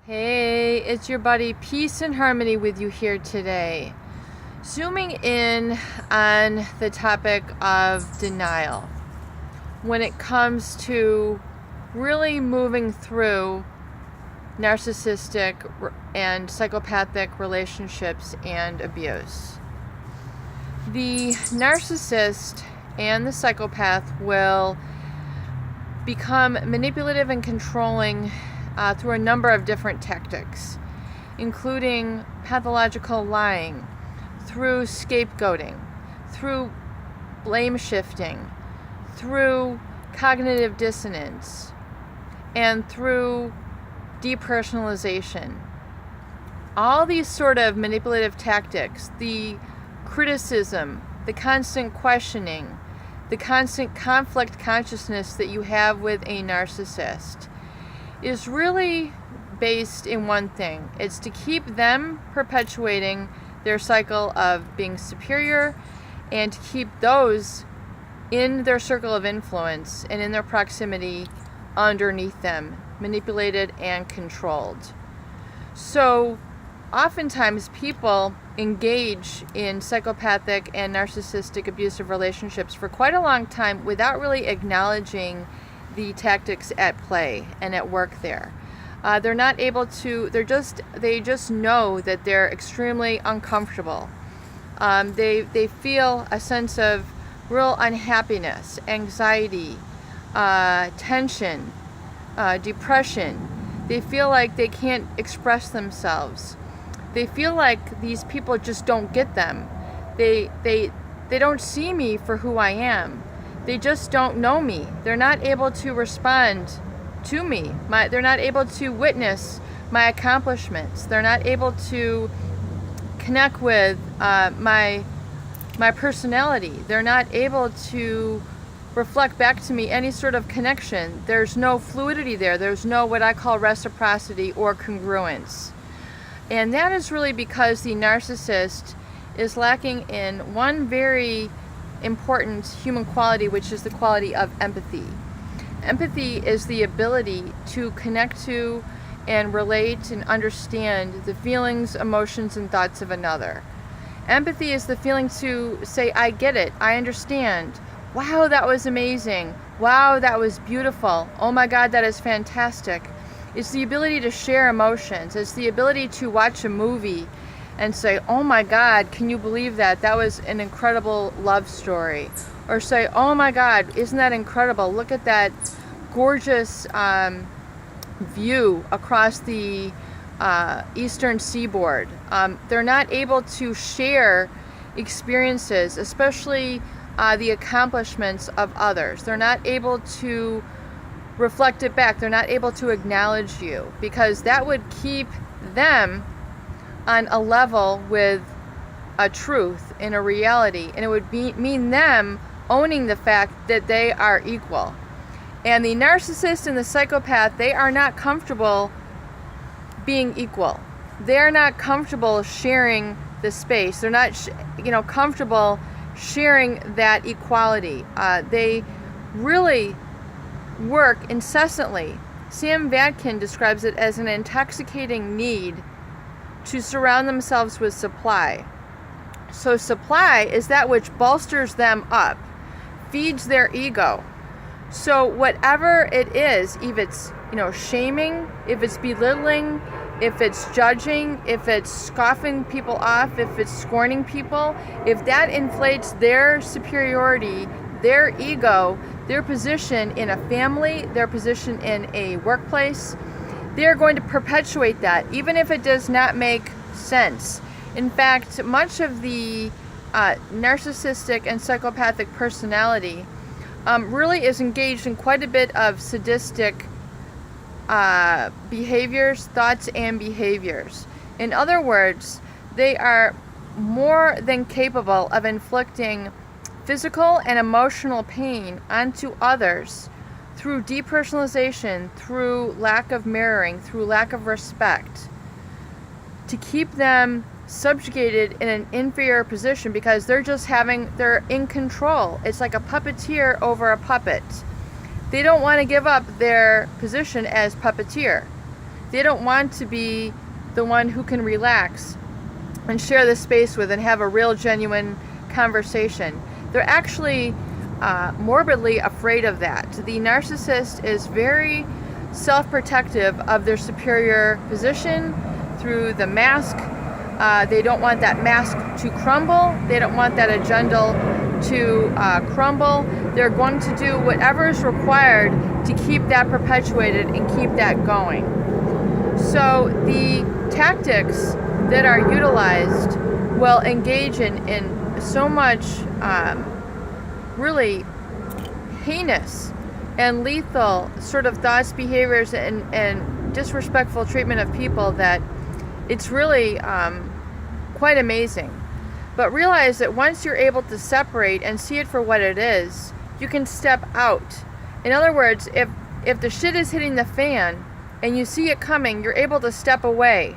Hey, it's your buddy Peace and Harmony with you here today. Zooming in on the topic of denial when it comes to really moving through narcissistic and psychopathic relationships and abuse. The narcissist and the psychopath will become manipulative and controlling through a number of different tactics, including pathological lying, through scapegoating, through blame shifting, through cognitive dissonance, and through depersonalization. All these sort of manipulative tactics, the criticism, the constant questioning, the constant conflict consciousness that you have with a narcissist is really based in one thing. It's to keep them perpetuating their cycle of being superior and to keep those in their circle of influence and in their proximity underneath them, manipulated and controlled. So oftentimes people engage in psychopathic and narcissistic abusive relationships for quite a long time without really acknowledging the tactics at play and at work there. They're not able to, they just know that they're extremely uncomfortable. They feel a sense of real unhappiness, anxiety, tension, depression. They feel like they can't express themselves. They feel like these people just don't get them. They don't see me for who I am. They just don't know me. They're not able to respond to me. They're not able to witness my accomplishments. They're not able to connect with my personality. They're not able to reflect back to me any sort of connection. There's no fluidity there. There's no what I call reciprocity or congruence. And that is really because the narcissist is lacking in one very important human quality, which is the quality of empathy. Empathy is the ability to connect to and relate and understand the feelings, emotions, and thoughts of another. Empathy is the feeling to say, I get it, I understand. Wow, that was amazing. Wow, that was beautiful. Oh my God, that is fantastic. It's the ability to share emotions. It's the ability to watch a movie and say, oh my God, can you believe that? That was an incredible love story. Or say, oh my God, isn't that incredible? Look at that gorgeous view across the eastern seaboard. They're not able to share experiences, especially the accomplishments of others. They're not able to reflect it back. They're not able to acknowledge you because that would keep them on a level with a truth and a reality, and it would mean them owning the fact that they are equal. And the narcissist and the psychopath, they are not comfortable being equal. They're not comfortable sharing the space. They're not comfortable sharing that equality. They really work incessantly. Sam Vadkin describes it as an intoxicating need to surround themselves with supply. So supply is that which bolsters them up, feeds their ego. So whatever it is, if it's shaming, if it's belittling, if it's judging, if it's scoffing people off, if it's scorning people, if that inflates their superiority, their ego, their position in a family, their position in a workplace, they're going to perpetuate that, even if it does not make sense. In fact, much of the narcissistic and psychopathic personality really is engaged in quite a bit of sadistic behaviors, thoughts, and behaviors. In other words, they are more than capable of inflicting physical and emotional pain onto others through depersonalization, through lack of mirroring, through lack of respect, to keep them subjugated in an inferior position because they're in control. It's like a puppeteer over a puppet. They don't want to give up their position as puppeteer. They don't want to be the one who can relax and share the space with and have a real genuine conversation. They're actually morbidly afraid of that. The narcissist is very self-protective of their superior position through the mask. They don't want that mask to crumble. They don't want that agenda to crumble. They're going to do whatever is required to keep that perpetuated and keep that going. So the tactics that are utilized will engage in so much really heinous and lethal sort of thoughts, behaviors, and disrespectful treatment of people that it's really quite amazing. But realize that once you're able to separate and see it for what it is, you can step out. In other words, if the shit is hitting the fan and you see it coming, you're able to step away.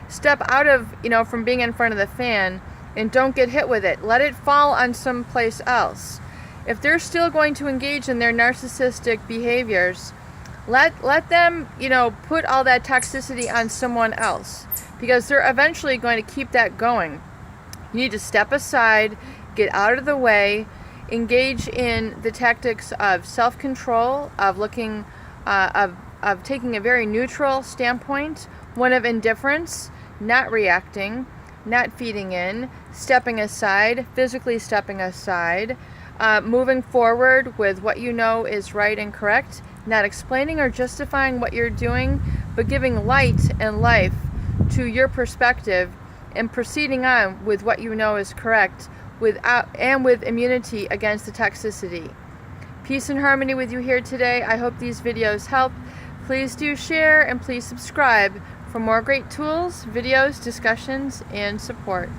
Step out of, from being in front of the fan and don't get hit with it. Let it fall on someplace else. If they're still going to engage in their narcissistic behaviors, let them, put all that toxicity on someone else, because they're eventually going to keep that going. You need to step aside, get out of the way, engage in the tactics of self-control, of looking, of taking a very neutral standpoint, one of indifference, not reacting, not feeding in, stepping aside, physically stepping aside, moving forward with what you know is right and correct, not explaining or justifying what you're doing, but giving light and life to your perspective and proceeding on with what you know is correct with immunity against the toxicity. Peace and harmony with you here today. I hope these videos help. Please do share and please subscribe for more great tools, videos, discussions, and support.